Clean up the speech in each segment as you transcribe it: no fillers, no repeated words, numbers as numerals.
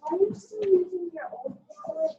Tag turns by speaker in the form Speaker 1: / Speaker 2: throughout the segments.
Speaker 1: Are you still using your old palette?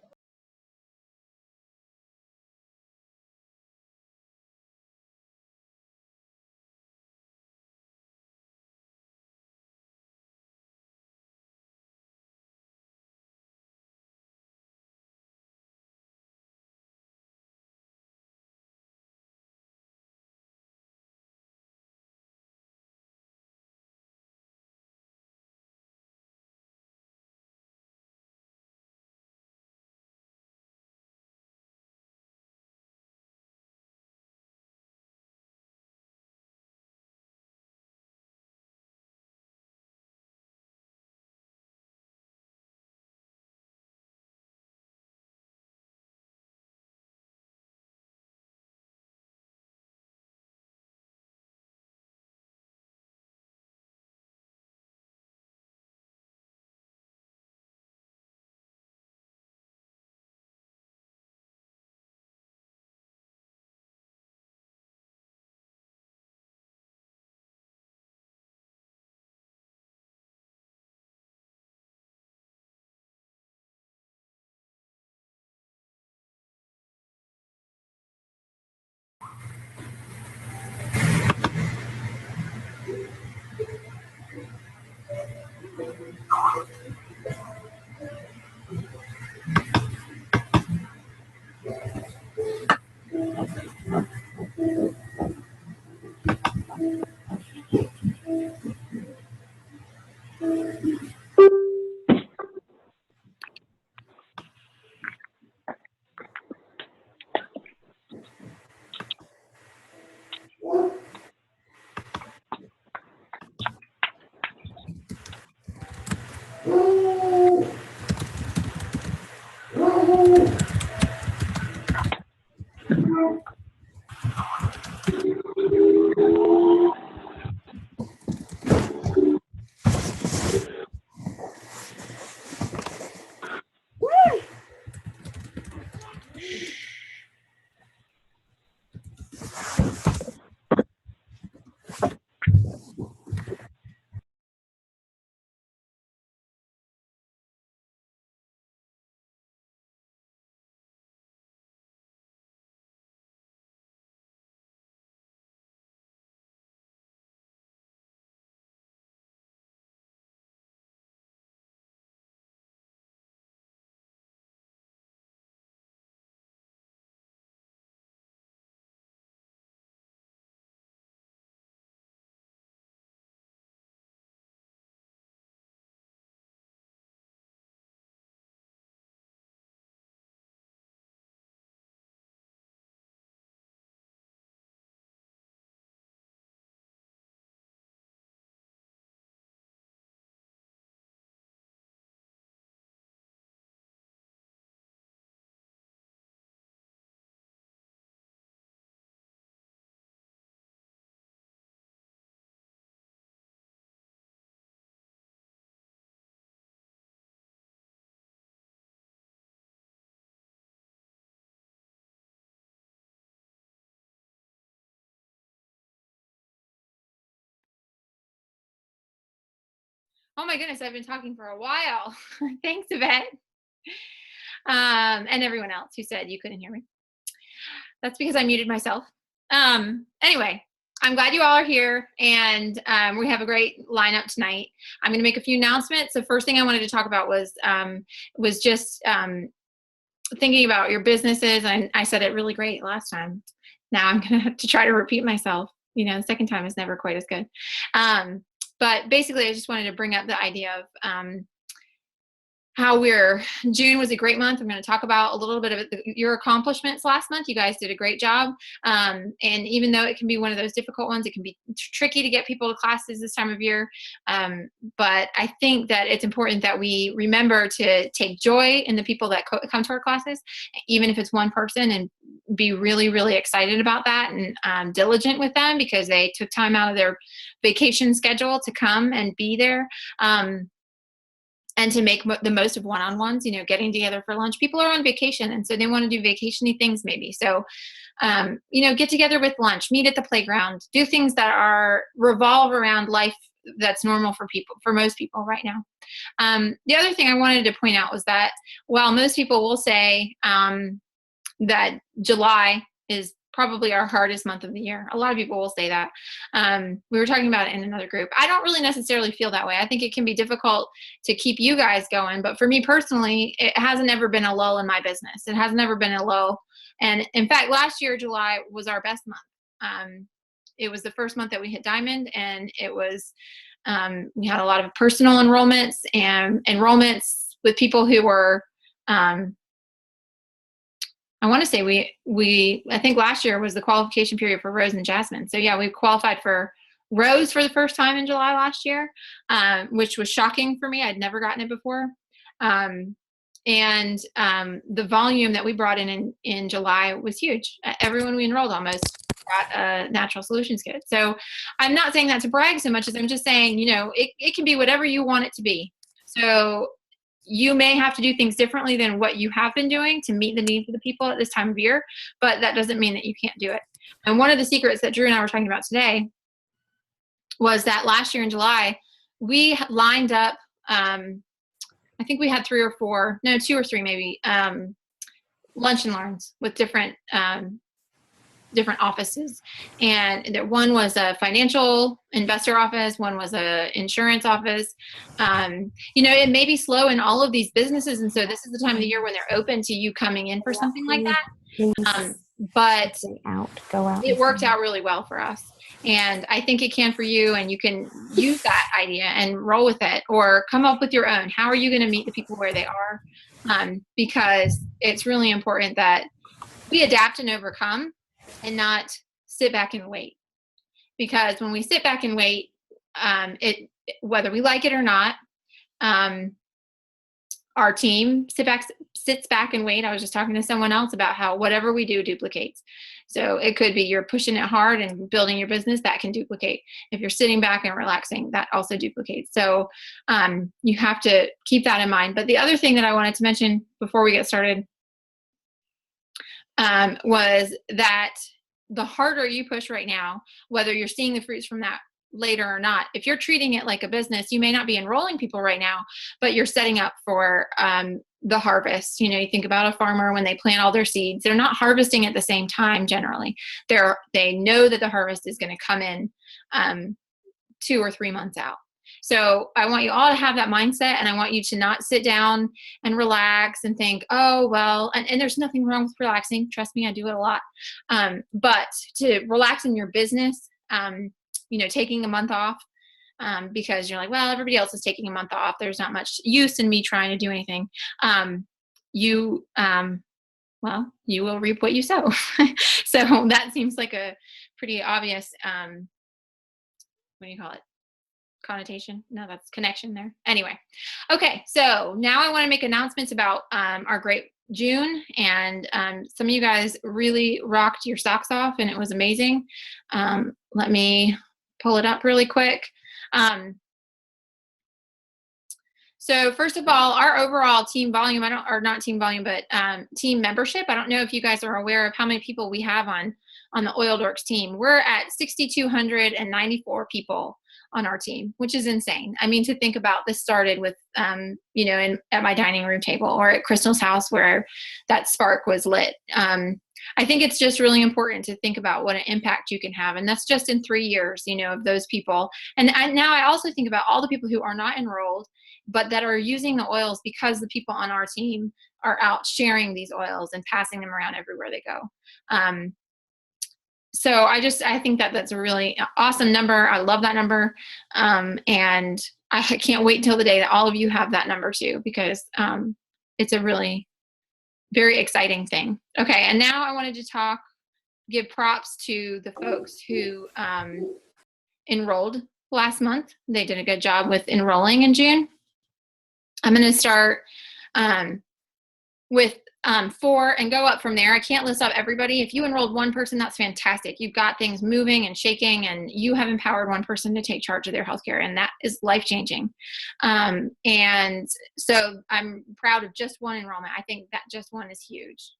Speaker 2: Oh my goodness, I've been talking for a while. Thanks, Yvette. And everyone else who said you couldn't hear me. That's because I muted myself. Anyway, I'm glad you all are here, and we have a great lineup tonight. I'm going to make a few announcements. The first thing I wanted to talk about was just thinking about your businesses, and I said it really great last time. Now I'm going to have to try to repeat myself. You know, the second time is never quite as good. But basically, I just wanted to bring up the idea of June was a great month. I'm going to talk about a little bit of your accomplishments last month. You guys did a great job. And even though it can be one of those difficult ones, it can be tricky to get people to classes this time of year. But I think that it's important that we remember to take joy in the people that come to our classes, even if it's one person, and be really, really excited about that and diligent with them because they took time out of their vacation schedule to come and be there. And to make the most of one-on-ones, getting together for lunch. People are on vacation, and so they want to do vacation-y things maybe. So, get together with lunch, meet at the playground, do things that revolve around life that's normal for most people right now. The other thing I wanted to point out was that while most people will say that July is probably our hardest month of the year. A lot of people will say that. We were talking about it in another group. I don't really necessarily feel that way. I think it can be difficult to keep you guys going, but for me personally, it hasn't ever been a lull in my business. It hasn't ever been a lull. And in fact, last year, July was our best month. It was the first month that we hit Diamond, and it was, we had a lot of personal enrollments and enrollments with people who were, I want to say I think last year was the qualification period for Rose and Jasmine. So yeah, we qualified for Rose for the first time in July last year, which was shocking for me. I'd never gotten it before. And the volume that we brought in July was huge. Everyone we enrolled almost got a natural solutions kit. So I'm not saying that to brag so much as I'm just saying, it can be whatever you want it to be. So you may have to do things differently than what you have been doing to meet the needs of the people at this time of year, but that doesn't mean that you can't do it. And one of the secrets that Drew and I were talking about today was that last year in July, we lined up, I think we had 2 or 3 maybe, lunch and learns with different offices. And one was a financial investor office, one was a insurance office. It may be slow in all of these businesses, and so this is the time of the year when they're open to you coming in for something like that. But
Speaker 3: go out.
Speaker 2: It worked out really well for us. And I think it can for you, and you can use that idea and roll with it or come up with your own. How are you going to meet the people where they are? Because it's really important that we adapt and overcome and not sit back and wait. Because when we sit back and wait, whether we like it or not, our team sits back and wait. I was just talking to someone else about how whatever we do duplicates. So it could be you're pushing it hard and building your business, that can duplicate. If you're sitting back and relaxing, that also duplicates. So you have to keep that in mind. But the other thing that I wanted to mention before we get started was that the harder you push right now, whether you're seeing the fruits from that later or not, if you're treating it like a business, you may not be enrolling people right now, but you're setting up for the harvest. You think about a farmer when they plant all their seeds, they're not harvesting at the same time generally. They know that the harvest is going to come in 2 or 3 months out. So I want you all to have that mindset, and I want you to not sit down and relax and think, oh, well, and there's nothing wrong with relaxing. Trust me, I do it a lot. But to relax in your business, taking a month off because you're like, well, everybody else is taking a month off. There's not much use in me trying to do anything. You will reap what you sow. So that seems like a pretty obvious, what do you call it? Connotation? No, that's connection there. Anyway. Okay. So now I want to make announcements about our great June, and some of you guys really rocked your socks off, and it was amazing. Let me pull it up really quick. So first of all, our overall team volume, team membership. I don't know if you guys are aware of how many people we have on the oildorks team. We're at 6,294 people on our team, which is insane. I mean, to think about, this started with, at my dining room table or at Crystal's house where that spark was lit. I think it's just really important to think about what an impact you can have. And that's just in 3 years, of those people. And now I also think about all the people who are not enrolled, but that are using the oils because the people on our team are out sharing these oils and passing them around everywhere they go. So I think that that's a really awesome number. I love that number. And I can't wait until the day that all of you have that number too, because it's a really very exciting thing. Okay, and now I wanted to give props to the folks who enrolled last month. They did a good job with enrolling in June. I'm going to start with 4 and go up from there. I can't list off everybody. If you enrolled one person, that's fantastic. You've got things moving and shaking, and you have empowered one person to take charge of their healthcare, and that is life-changing. And so I'm proud of just one enrollment. I think that just one is huge.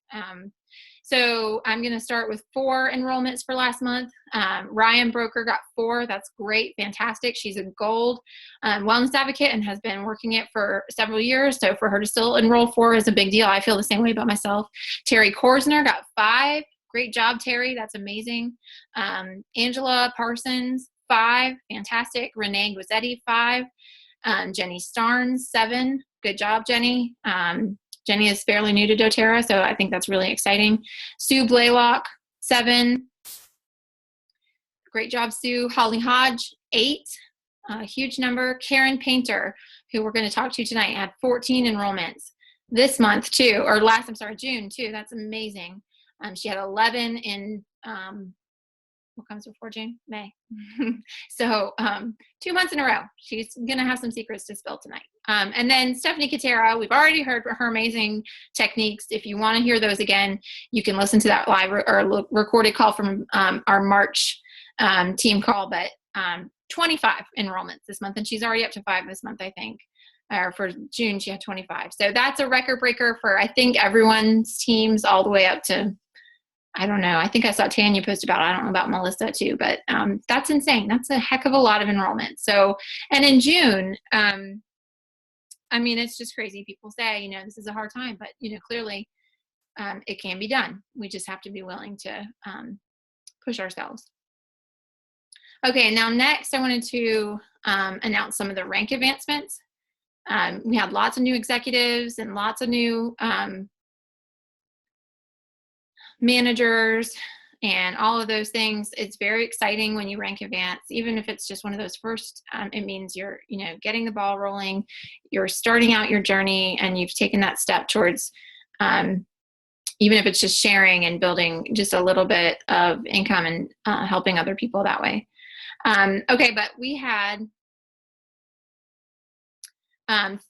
Speaker 2: So I'm going to start with 4 enrollments for last month. Ryan Broker got 4. That's great. Fantastic. She's a gold wellness advocate and has been working it for several years. So for her to still enroll 4 is a big deal. I feel the same way about myself. Terry Korsner got 5. Great job, Terry. That's amazing. Angela Parsons, 5. Fantastic. Renee Guizzetti, 5. Jenny Starnes, 7. Good job, Jenny. Jenny is fairly new to doTERRA, so I think that's really exciting. Sue Blaylock, 7. Great job, Sue. Holly Hodge, 8. Huge number. Karen Painter, who we're going to talk to tonight, had 14 enrollments this month too, or June too. That's amazing. She had 11 in, what comes before June? May. So 2 months in a row. She's going to have some secrets to spill tonight. And then Stephanie Katera, we've already heard her amazing techniques. If you want to hear those again, you can listen to that live or recorded call from our March team call, but 25 enrollments this month, and she's already up to 5 this month, I think. Or for June, she had 25. So that's a record breaker for, I think, everyone's teams all the way up to, I don't know. I think I saw Tanya post about it. I don't know about Melissa too, but that's insane. That's a heck of a lot of enrollment. So, and in June, I mean, it's just crazy. People say, this is a hard time, but, clearly it can be done. We just have to be willing to push ourselves. Okay, now next I wanted to announce some of the rank advancements. We had lots of new executives and lots of new managers and all of those things. It's very exciting when you rank advance, even if it's just one of those first. It means you're, getting the ball rolling, you're starting out your journey, and you've taken that step towards, even if it's just sharing and building just a little bit of income and helping other people that way. Okay, but we had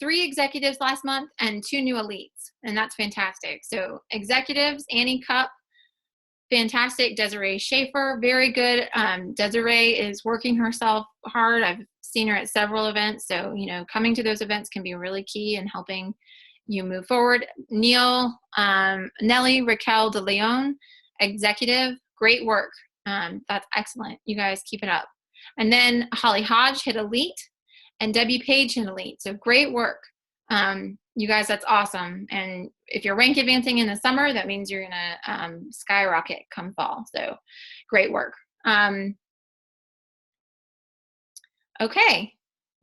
Speaker 2: 3 executives last month and 2 new elites, and that's fantastic. So executives, Annie Cupp, fantastic. Desiree Schaefer, very good. Desiree is working herself hard. I've seen her at several events. So, coming to those events can be really key in helping you move forward. Nellie Raquel de Leon, executive, great work. That's excellent. You guys keep it up. And then Holly Hodge hit elite, and Debbie Page hit elite. So great work. You guys, that's awesome. And if you're rank advancing in the summer, that means you're going to skyrocket come fall. So great work. Okay,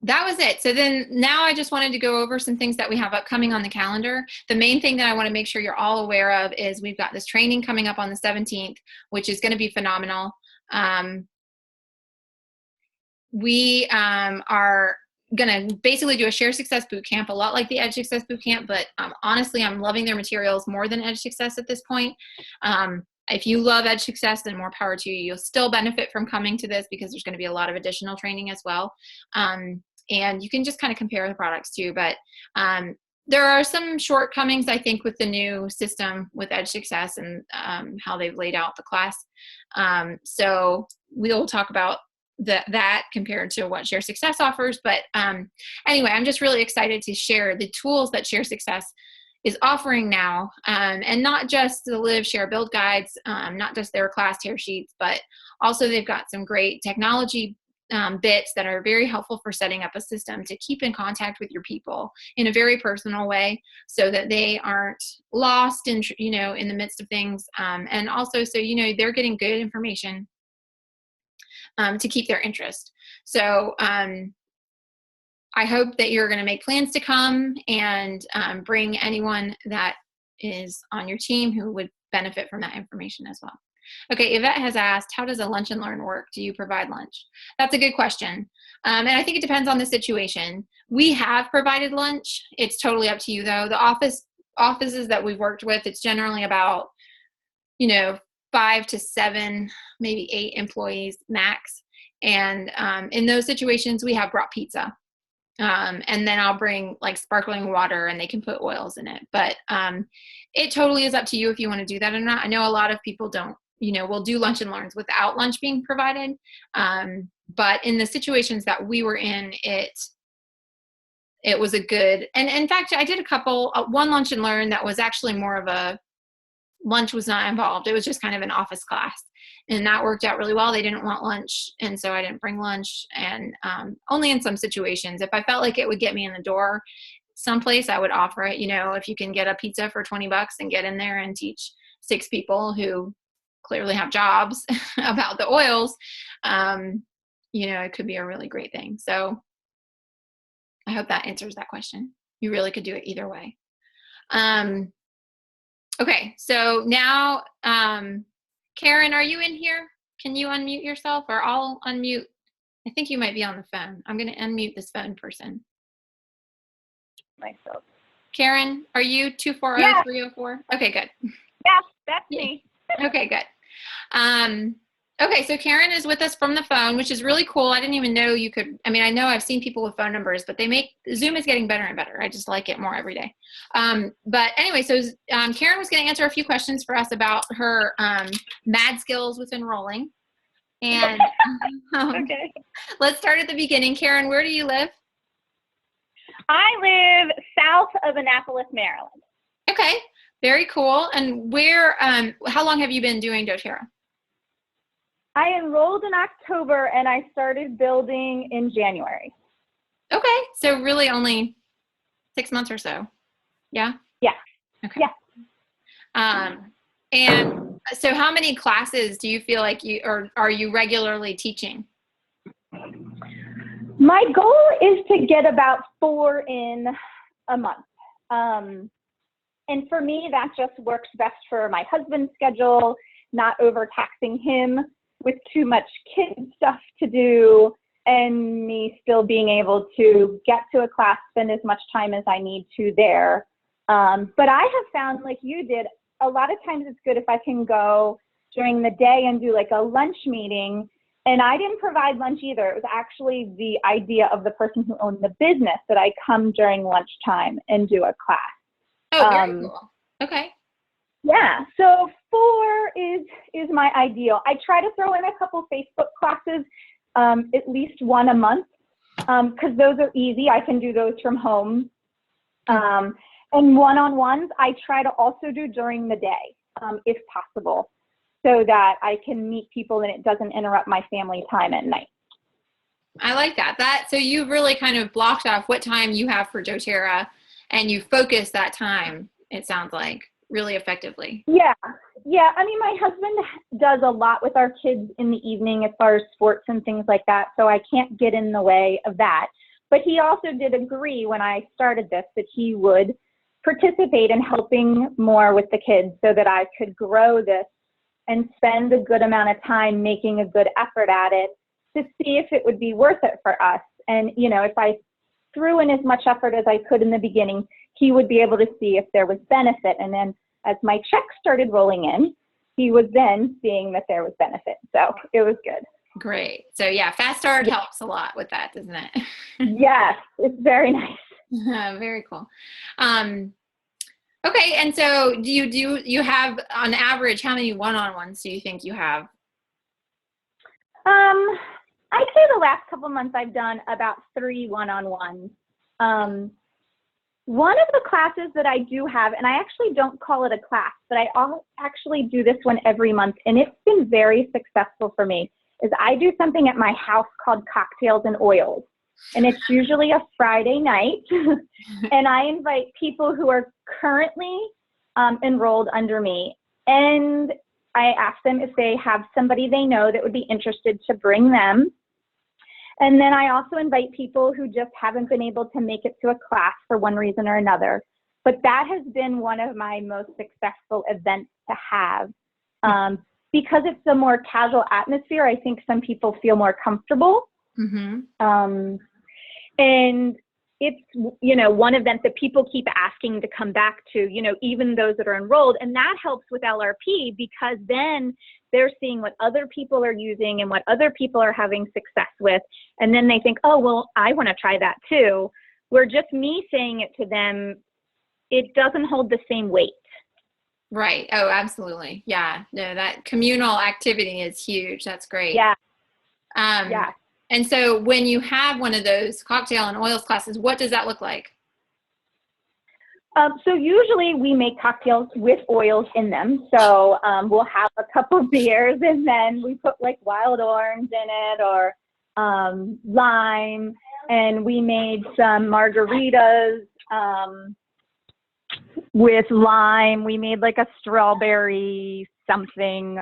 Speaker 2: that was it. So then now I just wanted to go over some things that we have upcoming on the calendar. The main thing that I want to make sure you're all aware of is we've got this training coming up on the 17th, which is going to be phenomenal. We are going to basically do a Share Success Bootcamp, a lot like the Edge Success Bootcamp, but honestly, I'm loving their materials more than Edge Success at this point. If you love Edge Success, then more power to you. You'll still benefit from coming to this because there's going to be a lot of additional training as well. And you can just kind of compare the products too. But there are some shortcomings, I think, with the new system with Edge Success and how they've laid out the class. So we'll talk about that compared to what Share Success offers. But anyway, I'm just really excited to share the tools that Share Success is offering now, and not just the Live, Share, Build guides, not just their class tear sheets, but also they've got some great technology bits that are very helpful for setting up a system to keep in contact with your people in a very personal way, so that they aren't lost in in the midst of things, and also so they're getting good information to keep their interest. So I hope that you're going to make plans to come and bring anyone that is on your team who would benefit from that information as well. Okay, Yvette has asked, how does a lunch and learn work? Do you provide lunch? That's a good question. And I think it depends on the situation. We have provided lunch. It's totally up to you though. The offices that we've worked with, it's generally about, 5 to 7, maybe 8 employees max. And in those situations, we have brought pizza. And then I'll bring like sparkling water and they can put oils in it. But it totally is up to you if you want to do that or not. I know a lot of people don't, will do lunch and learns without lunch being provided. But in the situations that we were in, it was a good, and in fact, I did one lunch and learn that was actually more of a, lunch was not involved. It was just kind of an office class. And that worked out really well. They didn't want lunch. And so I didn't bring lunch. And only in some situations, if I felt like it would get me in the door someplace, I would offer it. If you can get a pizza for $20 and get in there and teach 6 people who clearly have jobs about the oils, it could be a really great thing. So I hope that answers that question. You really could do it either way. Okay, so now, Karen, are you in here? Can you unmute yourself, or I'll unmute? I think you might be on the phone. I'm going to unmute this phone person.
Speaker 3: Myself.
Speaker 2: Karen, are you 240-304? Okay, good.
Speaker 3: Yes, that's me.
Speaker 2: Okay, good. Okay, so Karen is with us from the phone, which is really cool. I didn't even know you could, I know I've seen people with phone numbers, but Zoom is getting better and better. I just like it more every day. But anyway, so Karen was going to answer a few questions for us about her mad skills with enrolling. And
Speaker 3: Okay.
Speaker 2: Let's start at the beginning. Karen, where do you live?
Speaker 3: I live south of Annapolis, Maryland.
Speaker 2: Okay, very cool. And how long have you been doing doTERRA?
Speaker 3: I enrolled in October and I started building in January.
Speaker 2: Okay, so really only 6 months or so. Yeah?
Speaker 3: Yeah.
Speaker 2: Okay.
Speaker 3: Yeah.
Speaker 2: And so how many classes do you feel like are you regularly teaching?
Speaker 3: My goal is to get about 4 in a month. And for me, that just works best for my husband's schedule, not overtaxing him with too much kid stuff to do, and me still being able to get to a class, spend as much time as I need to there. But I have found, like you did, a lot of times it's good if I can go during the day and do like a lunch meeting. And I didn't provide lunch either. It was actually the idea of the person who owned the business that I come during lunchtime and do a class.
Speaker 2: Oh, very cool. Okay.
Speaker 3: Yeah, so 4 is my ideal. I try to throw in a couple Facebook classes, at least 1 a month, because those are easy. I can do those from home. And one-on-ones, I try to also do during the day, if possible, so that I can meet people and it doesn't interrupt my family time at night.
Speaker 2: I like that. So you really kind of blocked off what time you have for doTERRA, and you focus that time, it sounds like, really effectively.
Speaker 3: Yeah. My husband does a lot with our kids in the evening as far as sports and things like that, so I can't get in the way of that. But he also did agree when I started this that he would participate in helping more with the kids so that I could grow this and spend a good amount of time making a good effort at it to see if it would be worth it for us. And, if I threw in as much effort as I could in the beginning, he would be able to see if there was benefit. And then as my checks started rolling in, he was then seeing that there was benefit. So it was good.
Speaker 2: Great. So yeah, fast start helps a lot with that, doesn't it?
Speaker 3: Yes, it's very nice.
Speaker 2: Very cool. Okay. And so do you have, on average, how many one-on-ones do you think you have?
Speaker 3: I'd say the last couple months I've done about 3 one-on-ones. One of the classes that I do have, and I actually don't call it a class, but I actually do this one every month, and it's been very successful for me, is I do something at my house called Cocktails and Oils. And it's usually a Friday night, and I invite people who are currently enrolled under me, and I ask them if they have somebody they know that would be interested to bring them. And then I also invite people who just haven't been able to make it to a class for one reason or another. But that has been one of my most successful events to have because it's a more casual atmosphere, I think some people feel more comfortable.
Speaker 2: Mm-hmm.
Speaker 3: And it's, you know, one event that people keep asking to come back to, you know, even those that are enrolled. And that helps with LRP because then they're seeing what other people are using and what other people are having success with. And then they think, oh, well, I want to try that too. Where just me saying it to them, it doesn't hold the same weight.
Speaker 2: Right. Oh, absolutely. Yeah. No, that communal activity is huge. That's great.
Speaker 3: Yeah.
Speaker 2: Yeah. And so when you have one of those cocktail and oils classes, what does that look like?
Speaker 3: So usually we make cocktails with oils in them. So we'll have a couple beers and then we put like wild orange in it or lime. And we made some margaritas with lime. We made like a strawberry something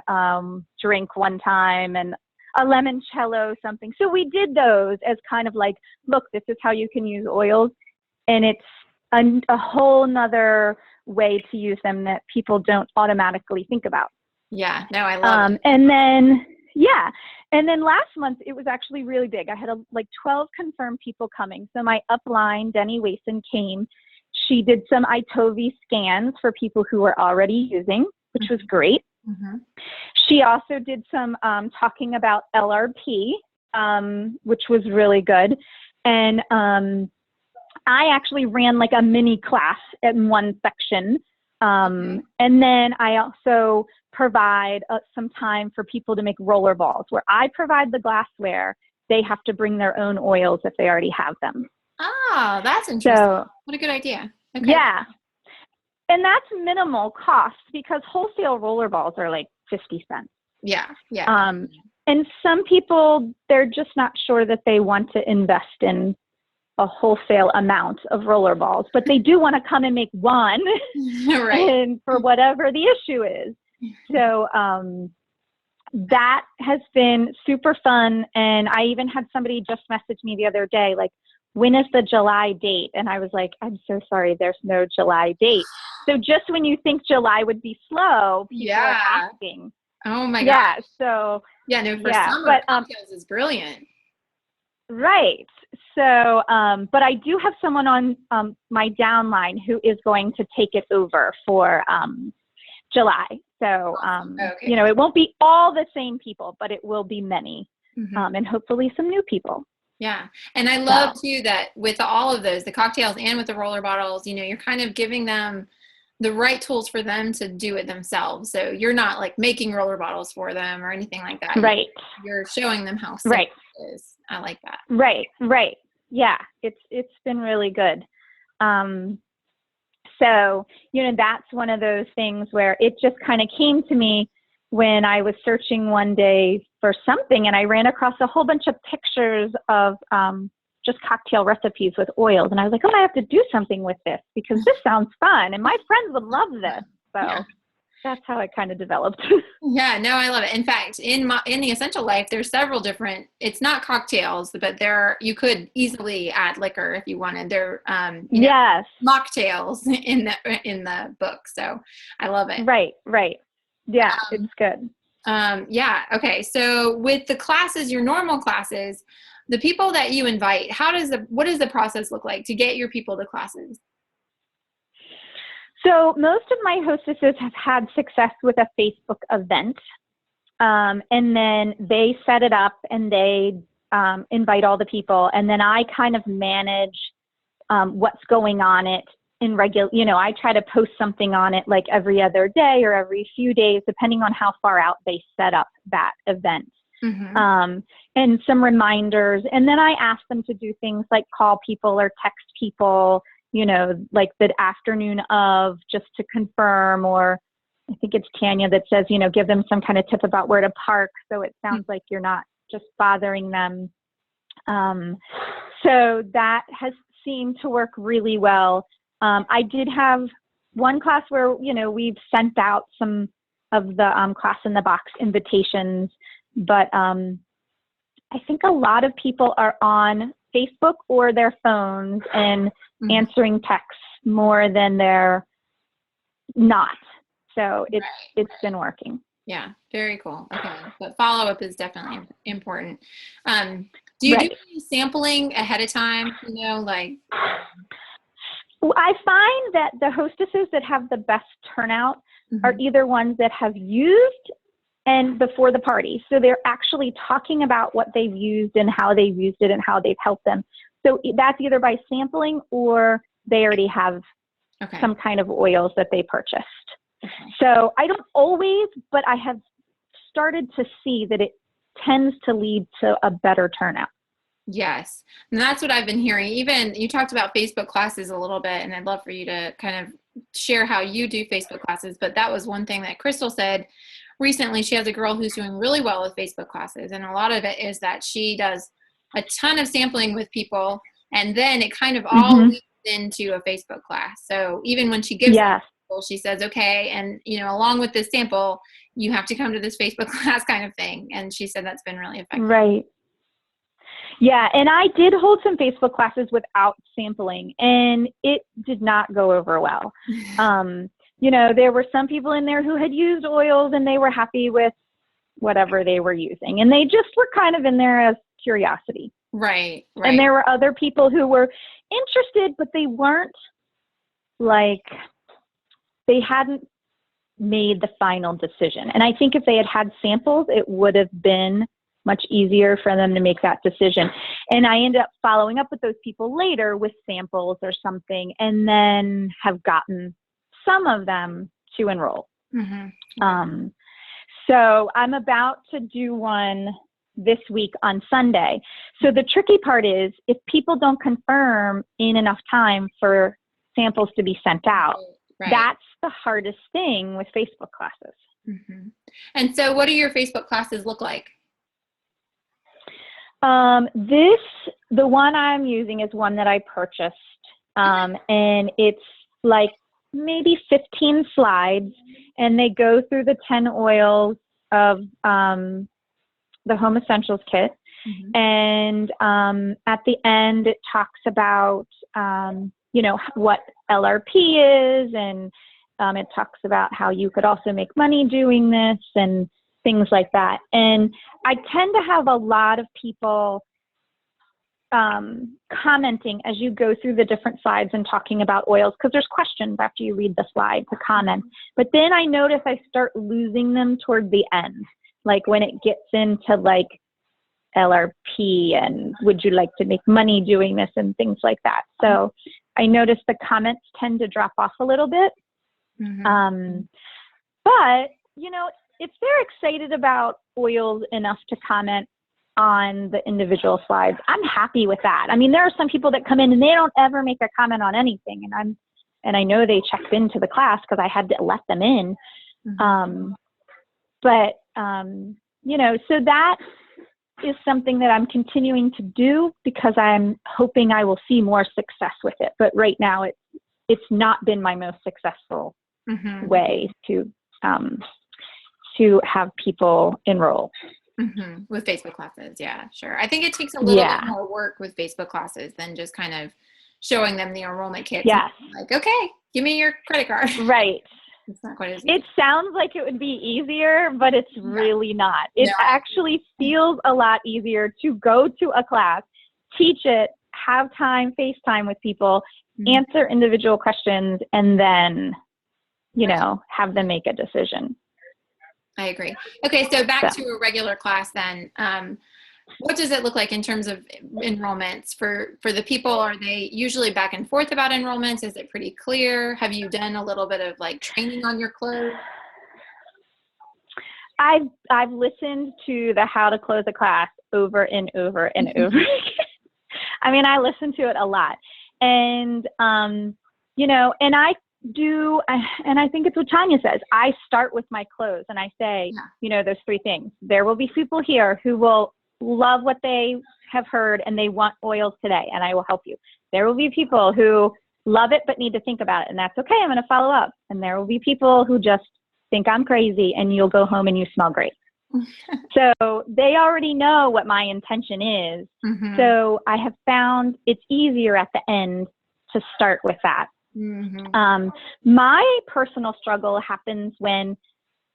Speaker 3: drink one time and a limoncello something. So we did those as kind of like, look, this is how you can use oils. And it's a whole nother way to use them that people don't automatically think about.
Speaker 2: Yeah, no, I love it.
Speaker 3: And then, yeah. And then last month, it was actually really big. I had like 12 confirmed people coming. So my upline, Denny Wason, came. She did some Itovi scans for people who were already using, which was great.
Speaker 2: Mm-hmm.
Speaker 3: She also did some talking about LRP, which was really good. And I actually ran like a mini class in one section. And then I also provide some time for people to make roller balls where I provide the glassware. They have to bring their own oils if they already have them.
Speaker 2: Oh, that's interesting.
Speaker 3: So,
Speaker 2: what a good idea. Okay.
Speaker 3: Yeah. And that's minimal cost because wholesale roller balls are like 50 cents.
Speaker 2: Yeah. Yeah.
Speaker 3: And some people, they're just not sure that they want to invest in a wholesale amount of roller balls, but they do want to come and make one
Speaker 2: Right.
Speaker 3: and for whatever the issue is. So that has been super fun. And I even had somebody just message me the other day, like, when is the July date? And I was like, I'm so sorry, there's no July date. So just when you think July would be slow, people are asking.
Speaker 2: Oh my
Speaker 3: Yeah.
Speaker 2: gosh.
Speaker 3: So
Speaker 2: Yeah, no, for summer, cocktails is brilliant.
Speaker 3: Right. So, but I do have someone on my downline who is going to take it over for July. So, you know, it won't be all the same people, but it will be many, and hopefully some new people.
Speaker 2: Yeah. And I love too that with all of those, the cocktails and with the roller bottles, you know, you're kind of giving them the right tools for them to do it themselves. So you're not like making roller bottles for them or anything like that.
Speaker 3: Right.
Speaker 2: You're showing them how simple it is. I like that.
Speaker 3: Right. Right. Yeah. It's been really good. So, you know, that's one of those things where it just kind of came to me when I was searching one day for something and I ran across a whole bunch of pictures of just cocktail recipes with oils. And I was like, oh, I have to do something with this because this sounds fun and my friends would love this. So that's how it kind of developed.
Speaker 2: Yeah, no, I love it. In fact, in the Essential Life, there's several different, it's not cocktails, but you could easily add liquor if you wanted. There, you know, mocktails in the book. So I love it.
Speaker 3: Right. Right. Yeah, it's good.
Speaker 2: Yeah. Okay. So with the classes, your normal classes, the people that you invite, what does the process look like to get your people to classes?
Speaker 3: So most of my hostesses have had success with a Facebook event. And then they set it up and they invite all the people. And then I kind of manage what's going on it in regular, you know, I try to post something on it like every other day or every few days, depending on how far out they set up that event. And some reminders. And then I ask them to do things like call people or text people, you know, like the afternoon of, just to confirm, or I think it's Tanya that says, you know, give them some kind of tip about where to park. So it sounds like you're not just bothering them. So that has seemed to work really well. I did have one class where, you know, we've sent out some of the class in the box invitations, but I think a lot of people are on Facebook or their phones and answering texts more than they're not. So it's been working.
Speaker 2: Yeah. Very cool. Okay. But follow-up is definitely important. Do you do
Speaker 3: Right.
Speaker 2: any sampling ahead of time? You know, like,
Speaker 3: Well, I find that the hostesses that have the best turnout are either ones that have used and before the party. So they're actually talking about what they've used and how they've used it and how they've helped them. So that's either by sampling or they already have some kind of oils that they purchased. So I don't always, but I have started to see that it tends to lead to a better turnout.
Speaker 2: yes. And that's what I've been hearing. Even you talked about Facebook classes a little bit, and I'd love for you to kind of share how you do Facebook classes. But that was one thing that Crystal said recently. She has a girl who's doing really well with Facebook classes. And a lot of it is that she does a ton of sampling with people, and then it kind of all leads into a Facebook class. So even when she gives people, she says, okay, and you know, along with this sample, you have to come to this Facebook class kind of thing. And she said that's been really effective.
Speaker 3: Right. Yeah, and I did hold some Facebook classes without sampling, and it did not go over well. You know, there were some people in there who had used oils and they were happy with whatever they were using, and they just were kind of in there as curiosity.
Speaker 2: Right.
Speaker 3: And there were other people who were interested, but they weren't like, they hadn't made the final decision. And I think if they had had samples, it would have been much easier for them to make that decision. And I ended up following up with those people later with samples or something, and then have gotten some of them to enroll. So I'm about to do one this week on Sunday. So the tricky part is if people don't confirm in enough time for samples to be sent out, that's the hardest thing with Facebook classes.
Speaker 2: And so what do your Facebook classes look like?
Speaker 3: The one I'm using is one that I purchased, and it's like maybe 15 slides, and they go through the 10 oils of the Home Essentials kit. And at the end, it talks about, you know, what LRP is, and it talks about how you could also make money doing this and things like that. And I tend to have a lot of people commenting as you go through the different slides and talking about oils, because there's questions after you read the slide to comment. But then I notice I start losing them toward the end, like when it gets into like LRP and would you like to make money doing this and things like that. So I notice the comments tend to drop off a little bit. But, you know, if they're excited about oils enough to comment on the individual slides, I'm happy with that. I mean, there are some people that come in and they don't ever make a comment on anything. And I know they checked into the class because I had to let them in. You know, so that is something that I'm continuing to do because I'm hoping I will see more success with it. But right now it's not been my most successful way to have people enroll.
Speaker 2: With Facebook classes. Yeah, sure. I think it takes a little bit more work with Facebook classes than just kind of showing them the enrollment kit. Like, okay, give me your credit card.
Speaker 3: Right.
Speaker 2: It's not quite as easy.
Speaker 3: It sounds like it would be easier, but it's really not. It actually feels a lot easier to go to a class, teach it, have time, FaceTime with people, answer individual questions, and then, you know, have them make a decision.
Speaker 2: I agree. Okay, so back to a regular class then. What does it look like in terms of enrollments for the people? Are they usually back and forth about enrollments? Is it pretty clear? Have you done a little bit of like training on your close?
Speaker 3: I've listened to the How to Close a Class over and over and over again. I mean, I listen to it a lot. And, you know, and I think it's what Tanya says. I start with my close and I say, you know, those three things. There will be people here who will love what they have heard and they want oils today, and I will help you. There will be people who love it but need to think about it, and that's okay. I'm going to follow up. And there will be people who just think I'm crazy, and you'll go home and you smell great. So they already know what my intention is. So I have found it's easier at the end to start with that. My personal struggle happens when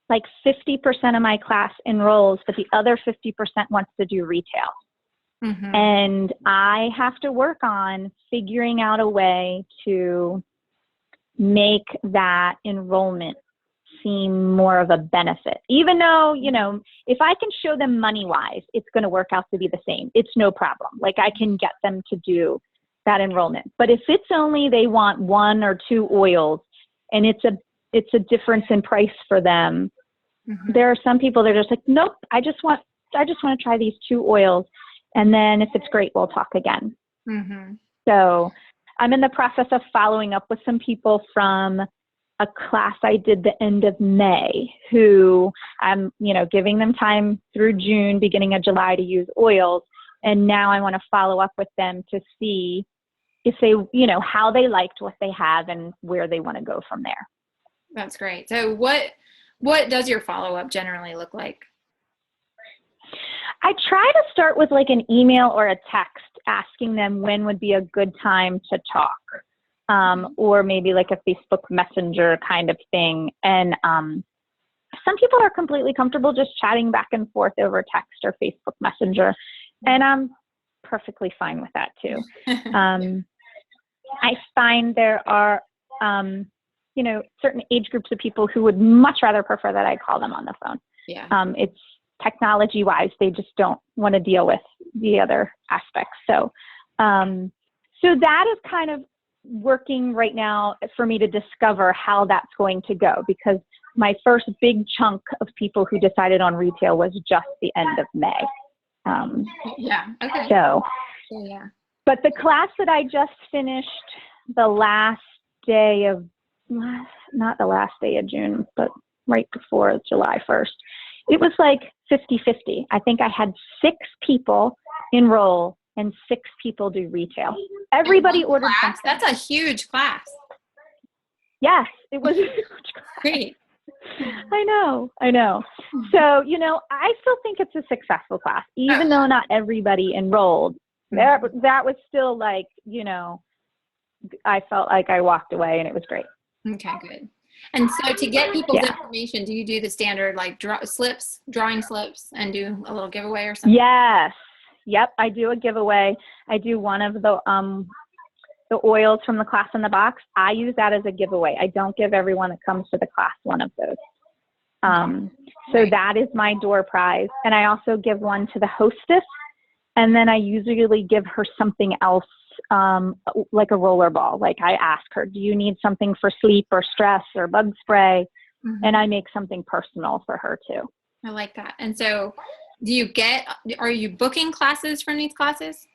Speaker 3: like 50% of my class enrolls, but the other 50% wants to do retail.
Speaker 2: Mm-hmm.
Speaker 3: And I have to work on figuring out a way to make that enrollment seem more of a benefit. Even though, you know, if I can show them money-wise, it's going to work out to be the same. It's no problem. Like, I can get them to do that enrollment. But if it's only they want 1 or 2 oils and it's a difference in price for them,
Speaker 2: Mm-hmm.
Speaker 3: there are some people that are just like, nope, I just want to try these 2 oils. And then if it's great, we'll talk again.
Speaker 2: Mm-hmm.
Speaker 3: So I'm in the process of following up with some people from a class I did the end of May who I'm, you know, giving them time through June, beginning of July to use oils. And now I want to follow up with them to see if they, you know, how they liked what they have and where they want to go from there.
Speaker 2: That's great. So what does your follow-up generally look like?
Speaker 3: I try to start with like an email or a text asking them when would be a good time to talk, or maybe like a Facebook Messenger kind of thing. And some people are completely comfortable just chatting back and forth over text or Facebook Messenger, and I'm perfectly fine with that too. I find there are, you know, certain age groups of people who would much rather prefer that I call them on the phone.
Speaker 2: Yeah.
Speaker 3: It's technology-wise, they just don't want to deal with the other aspects. So, so that is kind of working right now for me to discover how that's going to go, because my first big chunk of people who decided on retail was just the end of May.
Speaker 2: Yeah. Okay.
Speaker 3: So,
Speaker 2: Yeah.
Speaker 3: but the class that I just finished the last day of, not the last day of June, but right before July 1st, it was like 50-50. I think I had 6 people enroll and 6 people do retail. Everybody ordered
Speaker 2: class?
Speaker 3: something.
Speaker 2: That's a huge class.
Speaker 3: Yes, it was a huge class.
Speaker 2: Great.
Speaker 3: I know. So, you know, I still think it's a successful class, even though not everybody enrolled. That was still like, you know, I felt like I walked away and it was great.
Speaker 2: Okay, good. And so to get people's information, do you do the standard like drawing slips and do a little giveaway or something?
Speaker 3: Yes. Yep. I do a giveaway. I do one of the oils from the class in the box. I use that as a giveaway. I don't give everyone that comes to the class one of those. So that is my door prize. And I also give one to the hostess. And then I usually give her something else, like a roller ball. Like I ask her, do you need something for sleep or stress or bug spray?
Speaker 2: Mm-hmm.
Speaker 3: And I make something personal for her too.
Speaker 2: I like that. And so are you booking classes from these classes?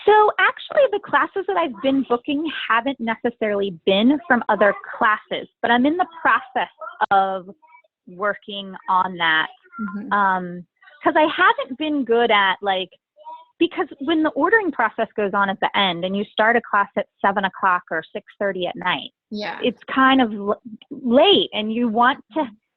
Speaker 3: So actually the classes that I've been booking haven't necessarily been from other classes, but I'm in the process of working on that.
Speaker 2: Mm-hmm.
Speaker 3: Because I haven't been good at because when the ordering process goes on at the end and you start a class at 7 o'clock or 6:30 at night, it's kind of late, and you want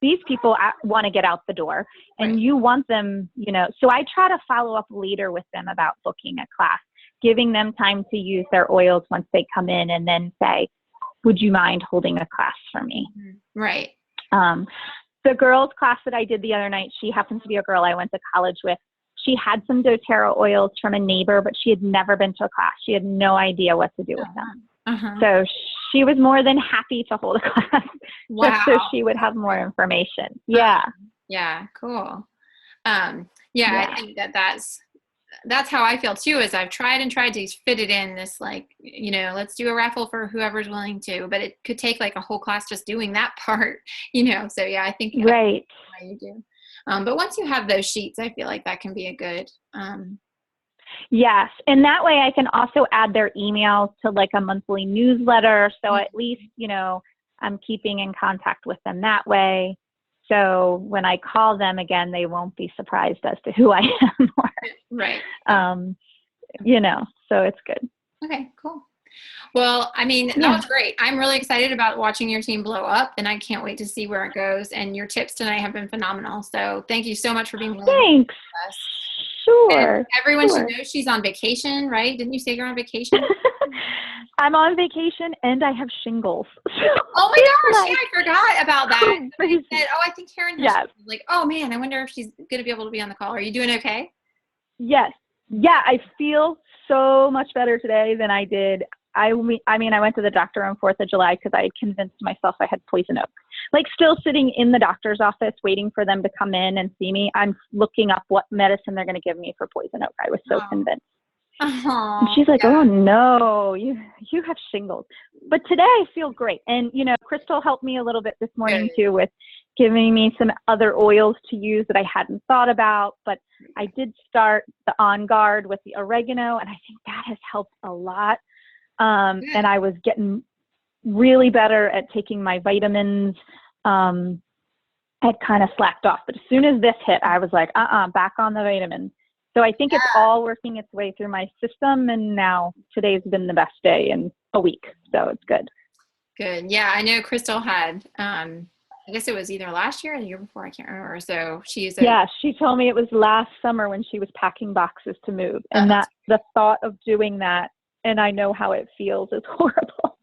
Speaker 3: these people want to get out the door, and you want them, you know, so I try to follow up later with them about booking a class, giving them time to use their oils once they come in, and then say, would you mind holding a class for me?
Speaker 2: Right.
Speaker 3: The girls class that I did the other night, she happens to be a girl I went to college with. She had some doTERRA oils from a neighbor, but she had never been to a class. She had no idea what to do with them.
Speaker 2: Uh-huh.
Speaker 3: So she was more than happy to hold a class just so she would have more information. Yeah.
Speaker 2: Yeah. Cool. I think that's how I feel too, is I've tried to fit it in this, like, you know, let's do a raffle for whoever's willing to, but it could take like a whole class just doing that part, you know? So yeah, I think
Speaker 3: right.
Speaker 2: How you do. But once you have those sheets, I feel like that can be a good,
Speaker 3: yes. And that way I can also add their emails to like a monthly newsletter. So at least, you know, I'm keeping in contact with them that way. So when I call them again, they won't be surprised as to who I am.
Speaker 2: Right.
Speaker 3: You know, so it's good.
Speaker 2: Okay, cool. Well, I mean, that was great. I'm really excited about watching your team blow up, and I can't wait to see where it goes. And your tips tonight have been phenomenal. So thank you so much for being willing.
Speaker 3: Thanks.
Speaker 2: With us.
Speaker 3: Sure.
Speaker 2: And everyone should know she's on vacation, right? Didn't you say you're on vacation?
Speaker 3: I'm on vacation and I have shingles.
Speaker 2: Oh my gosh, yeah, I forgot about that.
Speaker 3: Crazy.
Speaker 2: Said, oh, I think Karen has
Speaker 3: Yes.
Speaker 2: like, oh man, I wonder if she's going to be able to be on the call. Are you doing okay?
Speaker 3: Yes. Yeah, I feel so much better today than I did. I mean, I went to the doctor on 4th of July because I had convinced myself I had poison oak. Like still sitting in the doctor's office waiting for them to come in and see me. I'm looking up what medicine they're going to give me for poison oak. I was so convinced. And she's like, oh no, you have shingles. But today I feel great. And, you know, Crystal helped me a little bit this morning too with giving me some other oils to use that I hadn't thought about. But I did start the On Guard with the oregano, and I think that has helped a lot. And I was getting really better at taking my vitamins. I'd kind of slacked off. But as soon as this hit, I was like, back on the vitamins. So I think it's all working its way through my system, and now today's been the best day in a week, so it's good.
Speaker 2: Good. Yeah, I know Crystal had, I guess it was either last year or the year before, I can't remember. So she's
Speaker 3: yeah, she told me it was last summer when she was packing boxes to move, and that the thought of doing that, and I know how it feels, is horrible.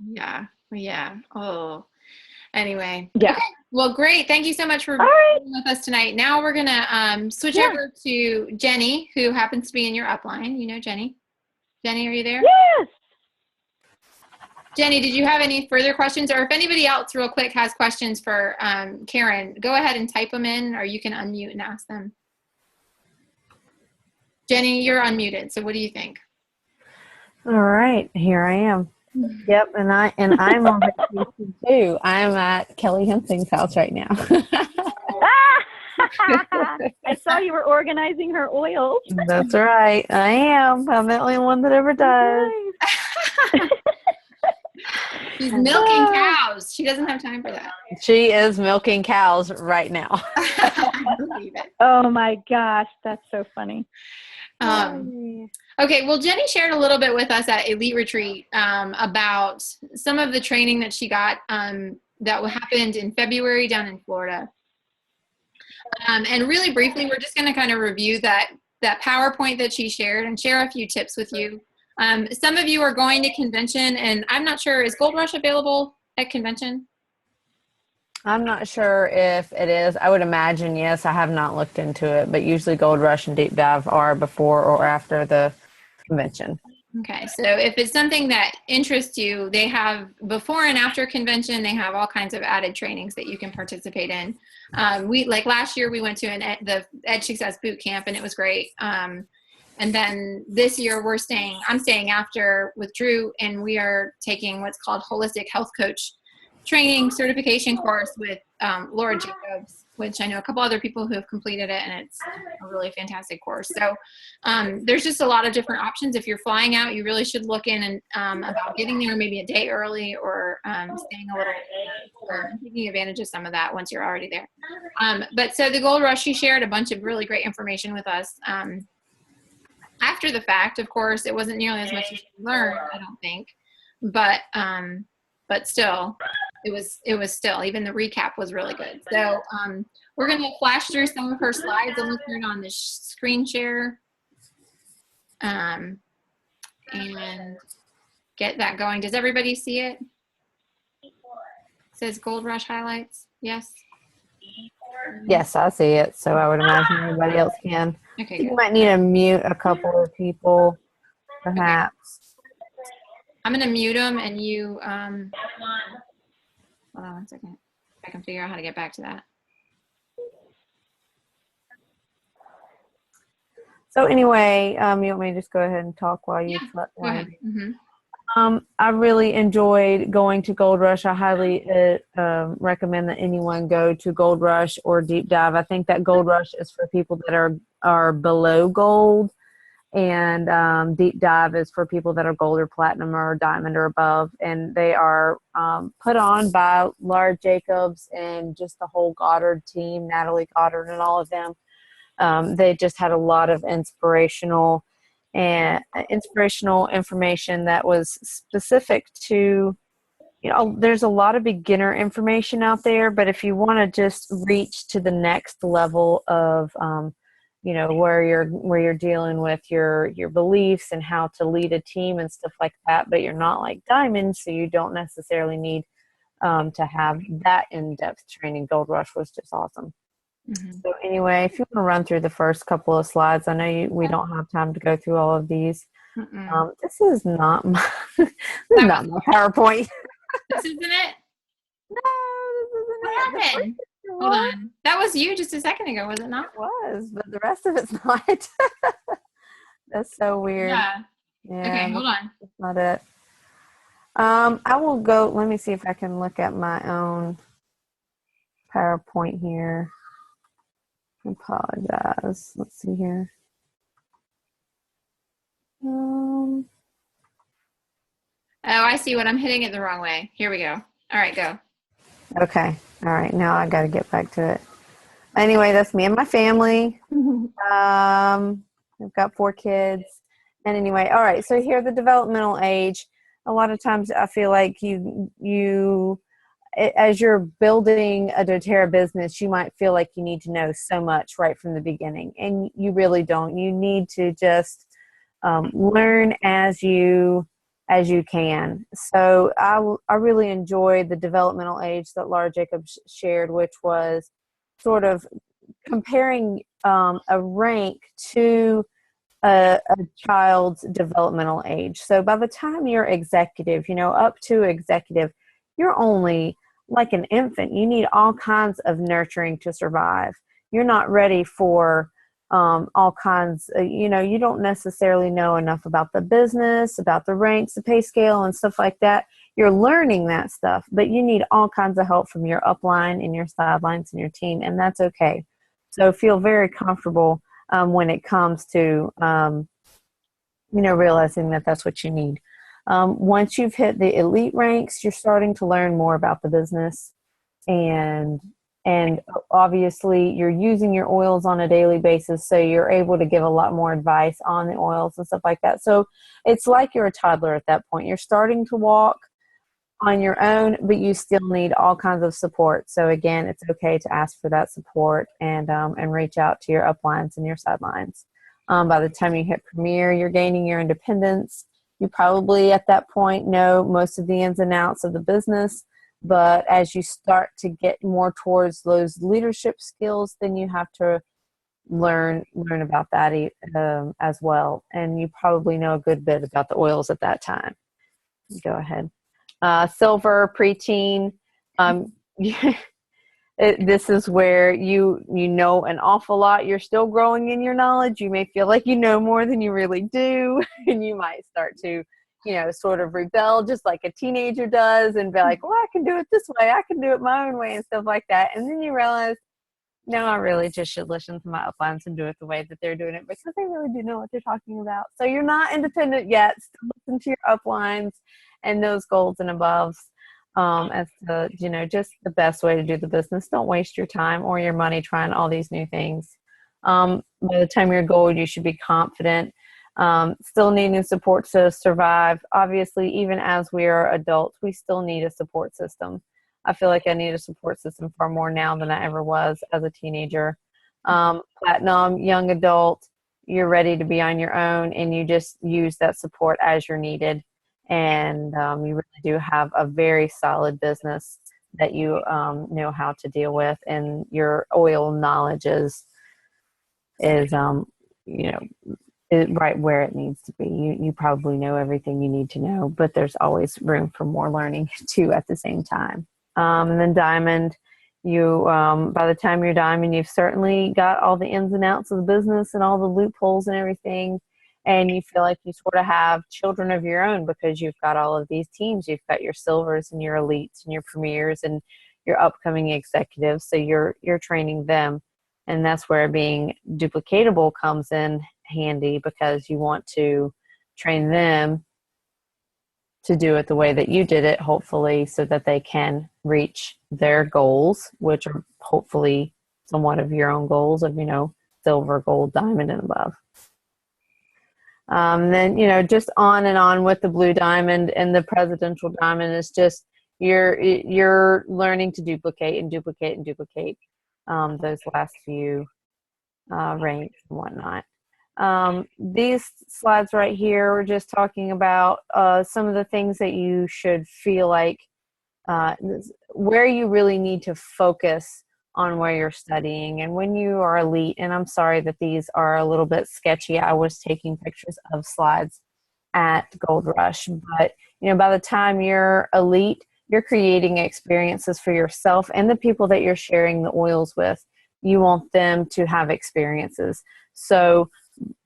Speaker 2: Yeah. Oh. Anyway.
Speaker 3: Yeah.
Speaker 2: Okay. Well, great. Thank you so much for being with us tonight. Now we're going to switch over to Jenny, who happens to be in your upline. You know Jenny. Jenny, are you there?
Speaker 3: Yes.
Speaker 2: Jenny, did you have any further questions? Or if anybody else real quick has questions for Karen, go ahead and type them in, or you can unmute and ask them. Jenny, you're unmuted. So what do you think?
Speaker 4: All right, here I am. Yep, and I'm on vacation too. I'm at Kelly Hensing's house right now.
Speaker 3: I saw you were organizing her oils.
Speaker 4: That's right, I am. I'm the only one that ever does.
Speaker 2: She's milking cows. She doesn't have time for that.
Speaker 4: She is milking cows right now.
Speaker 2: I believe it.
Speaker 3: Oh my gosh, that's so funny.
Speaker 2: Okay, well, Jenny shared a little bit with us at Elite Retreat about some of the training that she got that happened in February down in Florida. And really briefly, we're just going to kind of review that PowerPoint that she shared and share a few tips with you. Some of you are going to convention, and I'm not sure, is Gold Rush available at convention?
Speaker 4: I'm not sure if it is. I would imagine yes. I have not looked into it, but usually Gold Rush and Deep Dive are before or after the convention.
Speaker 2: Okay, so if it's something that interests you, they have before and after convention, they have all kinds of added trainings that you can participate in. We like last year we went to the Edge Success Boot Camp, and it was great. And then this year I'm staying after with Drew, and we are taking what's called Holistic Health Coach training certification course with Laura Jacobs, which I know a couple other people who have completed it, and it's a really fantastic course. So there's just a lot of different options. If you're flying out, you really should look in and about getting there maybe a day early, or staying a little or taking advantage of some of that once you're already there. But so the Gold Rush, she shared a bunch of really great information with us. After the fact, of course, it wasn't nearly as much as you learned, I don't think, but still, it was still, even the recap was really good. So we're going to flash through some of her slides. I'm going to turn on the screen share and get that going. Does everybody see it? It says Gold Rush highlights. Yes.
Speaker 4: Yes, I see it. So I would imagine everybody else can.
Speaker 2: Okay.
Speaker 4: You might need to mute a couple of people, perhaps.
Speaker 2: Okay. I'm going to mute them, and you, hold on 1 second. I can figure out how to get back to that.
Speaker 4: So anyway, you want me to just go ahead and talk while you
Speaker 2: Go ahead. Mm-hmm.
Speaker 4: I really enjoyed going to Gold Rush. I highly recommend that anyone go to Gold Rush or Deep Dive. I think that Gold Rush is for people that are below gold, and Deep Dive is for people that are gold or platinum or diamond or above. And they are put on by Laura Jacobs and just the whole Goddard team, Natalie Goddard and all of them. They just had a lot of inspirational information that was specific to, there's a lot of beginner information out there, but if you want to just reach to the next level of where you're dealing with your beliefs and how to lead a team and stuff like that, but you're not like diamond, so you don't necessarily need to have that in-depth training. Gold Rush was just awesome. So anyway, if you want to run through the first couple of slides, I know we don't have time to go through all of these. This is not my PowerPoint.
Speaker 2: This isn't it?
Speaker 4: No, this isn't
Speaker 2: What
Speaker 4: it.
Speaker 2: happened? Hold on. That was you just a second ago, was it not?
Speaker 4: It was, but the rest of it's not. That's so weird.
Speaker 2: Yeah. Okay, hold on.
Speaker 4: That's not it. I will go. Let me see if I can look at my own PowerPoint here. I apologize. Let's see here.
Speaker 2: Oh, I see what I'm hitting it the wrong way. Here we go. All right, go.
Speaker 4: Okay. All right. Now I got to get back to it. Anyway, that's me and my family. I've got 4 kids. And anyway, all right. So here, the developmental age. A lot of times I feel like you as you're building a doTERRA business, you might feel like you need to know so much right from the beginning, and you really don't. You need to just learn as you can. So I really enjoyed the developmental age that Laura Jacobs shared, which was sort of comparing a rank to a child's developmental age. So by the time you're executive, up to executive, you're only like an infant. You need all kinds of nurturing to survive. You're not ready for all kinds, you don't necessarily know enough about the business, about the ranks, the pay scale, and stuff like that. You're learning that stuff, but you need all kinds of help from your upline and your sidelines and your team, and that's okay. So feel very comfortable when it comes to, realizing that that's what you need. Once you've hit the elite ranks, you're starting to learn more about the business, and obviously you're using your oils on a daily basis, so you're able to give a lot more advice on the oils and stuff like that. So it's like you're a toddler at that point. You're starting to walk on your own, but you still need all kinds of support. So again, it's okay to ask for that support and reach out to your uplines and your sidelines. By the time you hit Premier, you're gaining your independence. You probably at that point know most of the ins and outs of the business, but as you start to get more towards those leadership skills, then you have to learn about that as well. And you probably know a good bit about the oils at that time. Go ahead. Silver, preteen. This is where you know an awful lot. You're still growing in your knowledge. You may feel like you know more than you really do, and you might start to, sort of rebel just like a teenager does and be like, well, I can do it this way. I can do it my own way and stuff like that. And then you realize, no, I really just should listen to my uplines and do it the way that they're doing it, because they really do know what they're talking about. So you're not independent yet. Still listen to your uplines and those golds and aboves. As to, just the best way to do the business. Don't waste your time or your money trying all these new things. By the time you're gold, you should be confident. Still needing support to survive. Obviously, even as we are adults, we still need a support system. I feel like I need a support system far more now than I ever was as a teenager. Platinum, young adult, you're ready to be on your own, and you just use that support as you're needed. And you really do have a very solid business that you know how to deal with, and your oil knowledge is right where it needs to be. You probably know everything you need to know, but there's always room for more learning too at the same time. And then diamond, you by the time you're diamond, you've certainly got all the ins and outs of the business and all the loopholes and everything. And you feel like you sort of have children of your own, because you've got all of these teams. You've got your silvers and your elites and your premiers and your upcoming executives. So you're training them. And that's where being duplicatable comes in handy, because you want to train them to do it the way that you did it, hopefully, so that they can reach their goals, which are hopefully somewhat of your own goals of, silver, gold, diamond, and above. Then, just on and on with the blue diamond and the presidential diamond is just you're learning to duplicate and duplicate and duplicate those last few range and whatnot. These slides right here, we're just talking about some of the things that you should feel like where you really need to focus on where you're studying. And when you are elite, and I'm sorry that these are a little bit sketchy, I was taking pictures of slides at Gold Rush, but by the time you're elite, you're creating experiences for yourself and the people that you're sharing the oils with. You want them to have experiences. So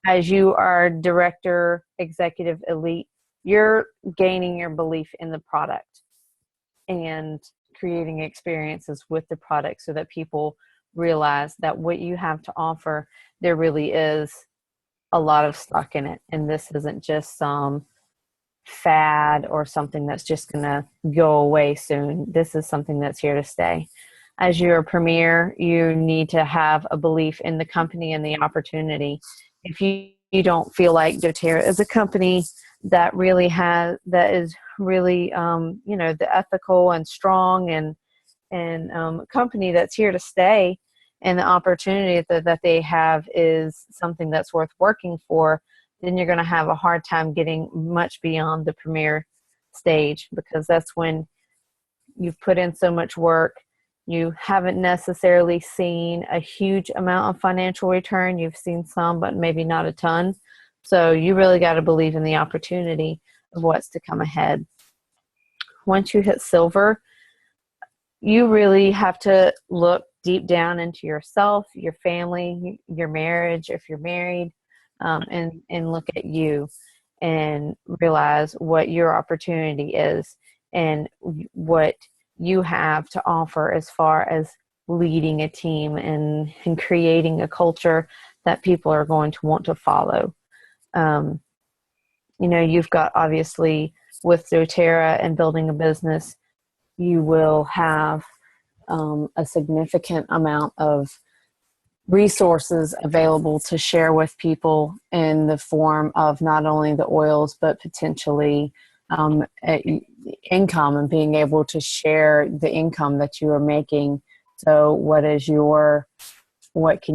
Speaker 4: as you are director, executive, elite, you're gaining your belief in the product and creating experiences with the product so that people realize that what you have to offer, there really is a lot of stock in it. And this isn't just some fad or something that's just going to go away soon. This is something that's here to stay. As you're a premier, you need to have a belief in the company and the opportunity. If you don't feel like doTERRA is a company that is really the ethical and strong and company that's here to stay, and the opportunity that they have is something that's worth working for, then you're going to have a hard time getting much beyond the premier stage, because that's when you've put in so much work. You haven't necessarily seen a huge amount of financial return. You've seen some, but maybe not a ton. So you really got to believe in the opportunity of what's to come ahead. Once you hit silver, you really have to look deep down into yourself, your family, your marriage, if you're married, and look at you and realize what your opportunity is and what you have to offer as far as leading a team and creating a culture that people are going to want to follow. You've got, obviously, with doTERRA and building a business, you will have a significant amount of resources available to share with people in the form of not only the oils, but potentially income, and being able to share the income that you are making. So what can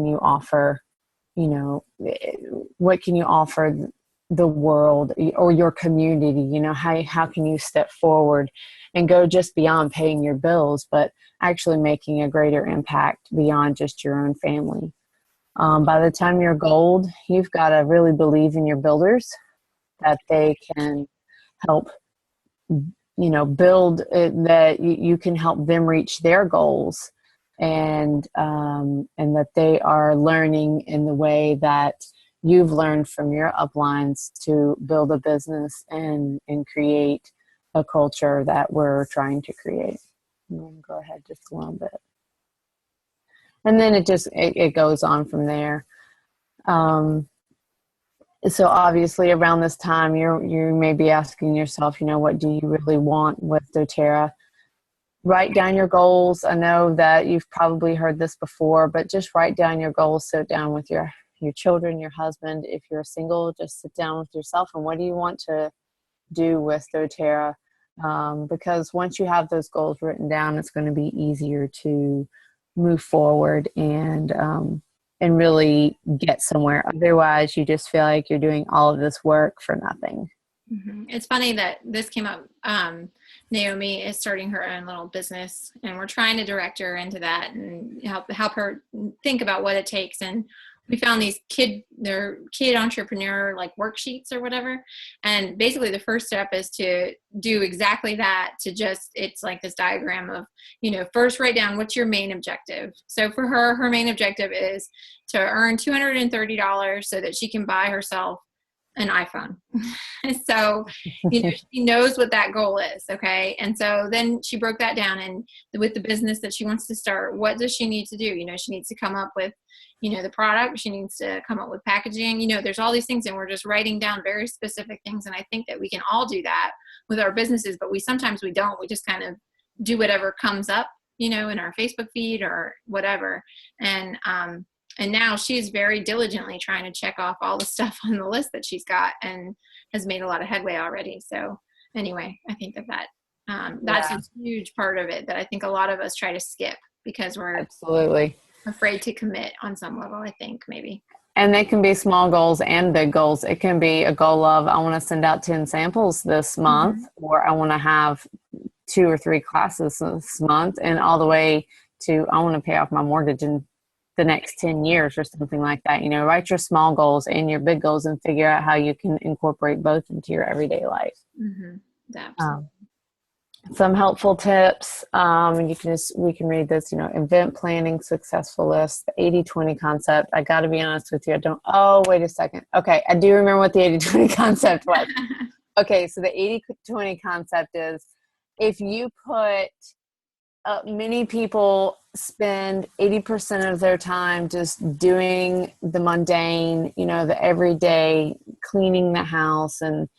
Speaker 4: you offer, what can you offer the world or your community? How can you step forward and go just beyond paying your bills, but actually making a greater impact beyond just your own family? By the time you're gold, you've got to really believe in your builders, that they can help, build it, that you can help them reach their goals, and that they are learning in the way that you've learned from your uplines to build a business and create a culture that we're trying to create. I'm going to go ahead just a little bit. And then it goes on from there. So obviously around this time, you may be asking yourself, what do you really want with doTERRA? Write down your goals. I know that you've probably heard this before, but just write down your goals. Sit down with your children, your husband. If you're single, just sit down with yourself and what do you want to do with doTERRA? Because once you have those goals written down, it's going to be easier to move forward and really get somewhere. Otherwise, you just feel like you're doing all of this work for nothing.
Speaker 2: Mm-hmm. It's funny that this came up. Naomi is starting her own little business, and we're trying to direct her into that and help her think about what it takes. And we found these kid entrepreneur like worksheets or whatever. And basically the first step is to do exactly that, it's like this diagram of, first write down what's your main objective. So for her main objective is to earn $230 so that she can buy herself an iPhone. So, she knows what that goal is. Okay. And so then she broke that down, and with the business that she wants to start, what does she need to do? She needs to come up with, the product. She needs to come up with packaging. There's all these things, and we're just writing down very specific things. And I think that we can all do that with our businesses, but sometimes we don't. We just kind of do whatever comes up, in our Facebook feed or whatever. And now she's very diligently trying to check off all the stuff on the list that she's got, and has made a lot of headway already. So anyway, I think that's a huge part of it that I think a lot of us try to skip because we're
Speaker 4: absolutely
Speaker 2: afraid to commit on some level, I think, maybe.
Speaker 4: And they can be small goals and big goals. It can be a goal of, I want to send out 10 samples this month, or I want to have 2 or 3 classes this month, and all the way to, I want to pay off my mortgage in the next 10 years or something like that. You know, write your small goals and your big goals and figure out how you can incorporate both into your everyday life. Some helpful tips. We can read this, you know, event planning, successful list, the 80-20 concept. I got to be honest with you. Wait a second. Okay. I do remember what the 80-20 concept was. Okay. So the 80-20 concept is, if you put, many people spend 80% of their time just doing the mundane, you know, the everyday, cleaning the house and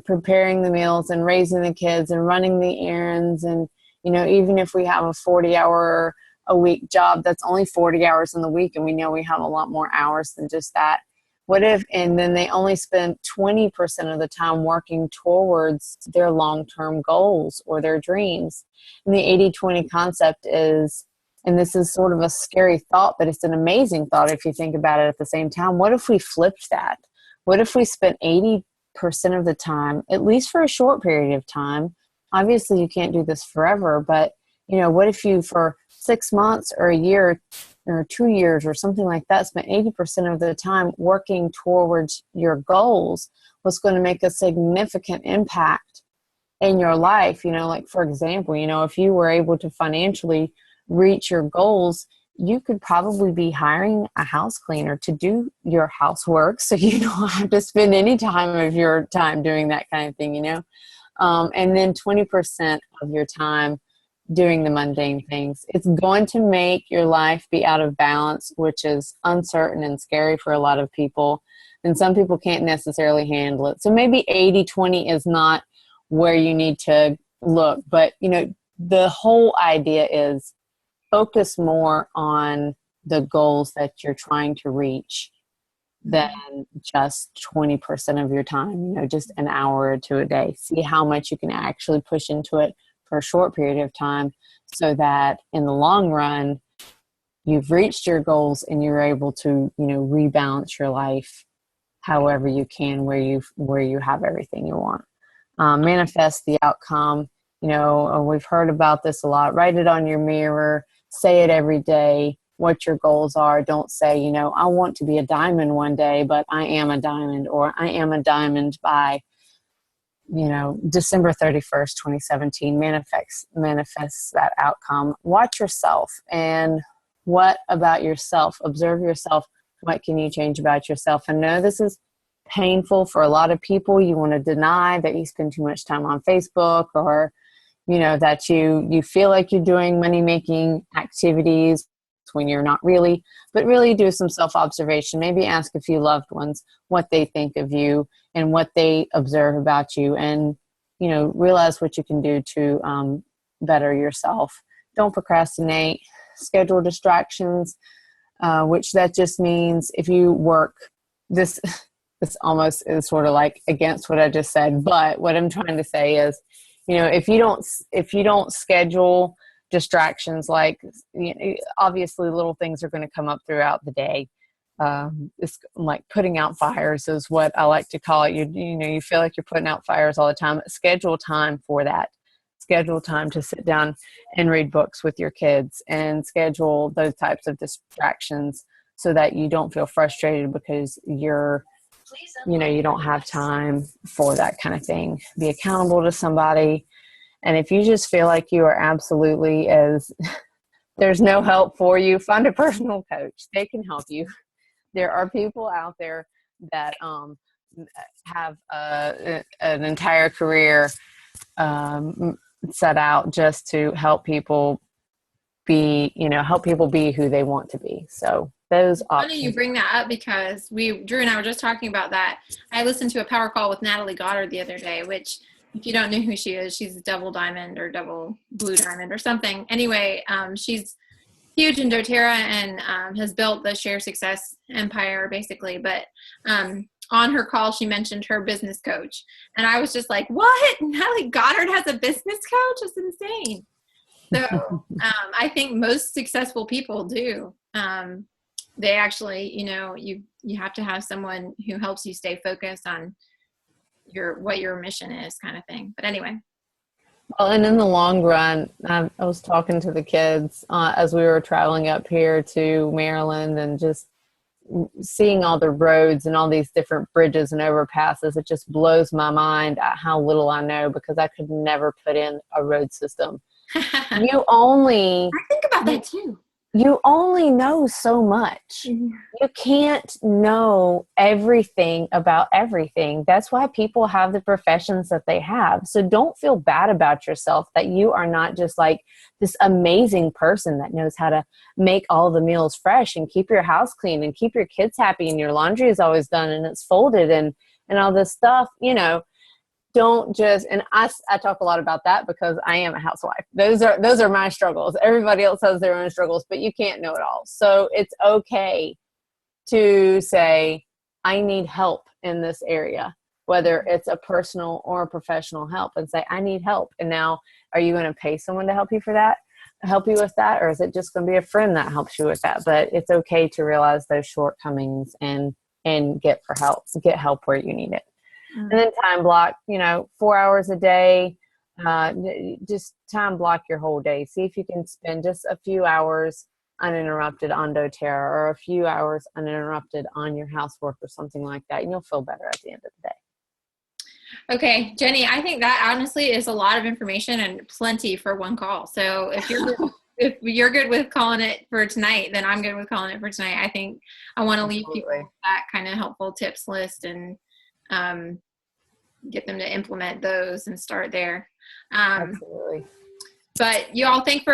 Speaker 4: preparing the meals and raising the kids and running the errands. And, you know, even if we have a 40-hour a week job, that's only 40 hours in the week. And we know we have a lot more hours than just that. And then they only spend 20% of the time working towards their long-term goals or their dreams. And the 80-20 concept is, and this is sort of a scary thought, but it's an amazing thought if you think about it at the same time. What if we flipped that? What if we spent 80% of the time, at least for a short period of time? Obviously you can't do this forever, but you know, what if you for 6 months or a year or 2 years or something like that spent 80% of the time working towards your goals? Was going to make a significant impact in your life. You know, like for example, you know, if you were able to financially reach your goals, you could probably be hiring a house cleaner to do your housework, so you don't have to spend any time of your time doing that kind of thing, you know. And then 20% of your time doing the mundane things. It's going to make your life be out of balance, which is uncertain and scary for a lot of people. And some people can't necessarily handle it. So maybe 80-20 is not where you need to look. But, you know, the whole idea is focus more on the goals that you're trying to reach than just 20% of your time, you know, just an hour or two a day. See how much you can actually push into it for a short period of time, so that in the long run, you've reached your goals and you're able to, you know, rebalance your life however you can, where you have everything you want. Manifest the outcome. You know, we've heard about this a lot. Write it on your mirror. Say it every day, what your goals are. Don't say, you know, I want to be a diamond one day, but I am a diamond, or I am a diamond by, you know, December 31st, 2017. Manifests that outcome. Watch yourself. And what about yourself? Observe yourself. What can you change about yourself? I know this is painful for a lot of people. You want to deny that you spend too much time on Facebook, or, you know, that you feel like you're doing money-making activities when you're not really, but really do some self-observation. Maybe ask a few loved ones what they think of you and what they observe about you, and, you know, realize what you can do to better yourself. Don't procrastinate. Schedule distractions, which that just means if you work this almost is sort of like against what I just said, but what I'm trying to say is, you know, if you don't schedule distractions, like, you know, obviously little things are going to come up throughout the day. It's like putting out fires is what I like to call it. You know, you feel like you're putting out fires all the time. Schedule time for that. Schedule time to sit down and read books with your kids, and schedule those types of distractions so that you don't feel frustrated because you don't have time for that kind of thing. Be accountable to somebody. And if you just feel like you are absolutely there's no help for you, find a personal coach. They can help you. There are people out there that have an entire career set out just to help people be who they want to be. So those options.
Speaker 2: Funny you bring that up, because Drew and I were just talking about that. I listened to a power call with Natalie Goddard the other day, which, if you don't know who she is, she's a double diamond or double blue diamond or something. Anyway, she's huge in doTERRA and has built the Share Success empire, basically. But on her call, she mentioned her business coach. And I was just like, what? Natalie Goddard has a business coach? That's insane. So I think most successful people do. They actually, you have to have someone who helps you stay focused on what your mission is, kind of thing. But anyway.
Speaker 4: Well, and in the long run, I was talking to the kids as we were traveling up here to Maryland, and just seeing all the roads and all these different bridges and overpasses. It just blows my mind at how little I know, because I could never put in a road system.
Speaker 2: I think about that too.
Speaker 4: You only know so much.
Speaker 2: Mm-hmm.
Speaker 4: You can't know everything about everything. That's why people have the professions that they have. So don't feel bad about yourself that you are not just like this amazing person that knows how to make all the meals fresh and keep your house clean and keep your kids happy and your laundry is always done and it's folded and all this stuff. Don't just, and I talk a lot about that because I am a housewife. Those are my struggles. Everybody else has their own struggles, but you can't know it all. So it's okay to say, I need help in this area, whether it's a personal or a professional help, and say, I need help. And now, are you going to pay someone to help you with that? Or is it just going to be a friend that helps you with that? But it's okay to realize those shortcomings and get help where you need it. And then time block, 4 hours a day, just time block your whole day. See if you can spend just a few hours uninterrupted on doTERRA, or a few hours uninterrupted on your housework or something like that. And you'll feel better at the end of the day.
Speaker 2: Okay, Jenny, I think that honestly is a lot of information and plenty for one call. So if you're good with calling it for tonight, then I'm good with calling it for tonight. I think I want to leave people with that kind of helpful tips list and get them to implement those and start there.
Speaker 4: Absolutely.
Speaker 2: But you all, thanks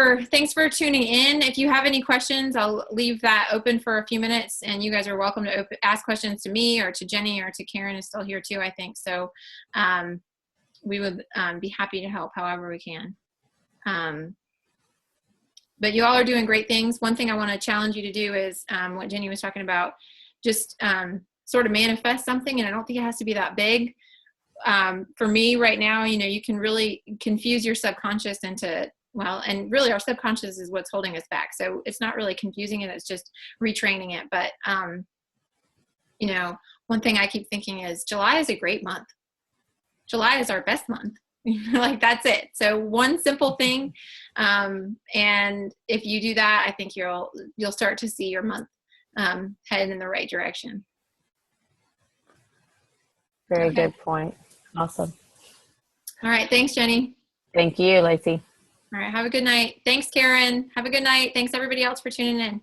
Speaker 2: for tuning in. If you have any questions, I'll leave that open for a few minutes, and you guys are welcome to ask questions to me or to Jenny or to Karen is still here too, I think. So we would be happy to help however we can. But you all are doing great things. One thing I want to challenge you to do is what Jenny was talking about, just sort of manifest something, and I don't think it has to be that big. For me right now, you can really confuse your subconscious into, and really our subconscious is what's holding us back. So it's not really confusing it. It's just retraining it. But, one thing I keep thinking is July is a great month. July is our best month. Like that's it. So one simple thing. And if you do that, I think you'll start to see your month headed in the right direction.
Speaker 4: Very good point. Awesome.
Speaker 2: All right. Thanks, Jenny.
Speaker 4: Thank you, Lacey.
Speaker 2: All right. Have a good night. Thanks, Karen. Have a good night. Thanks, everybody else, for tuning in.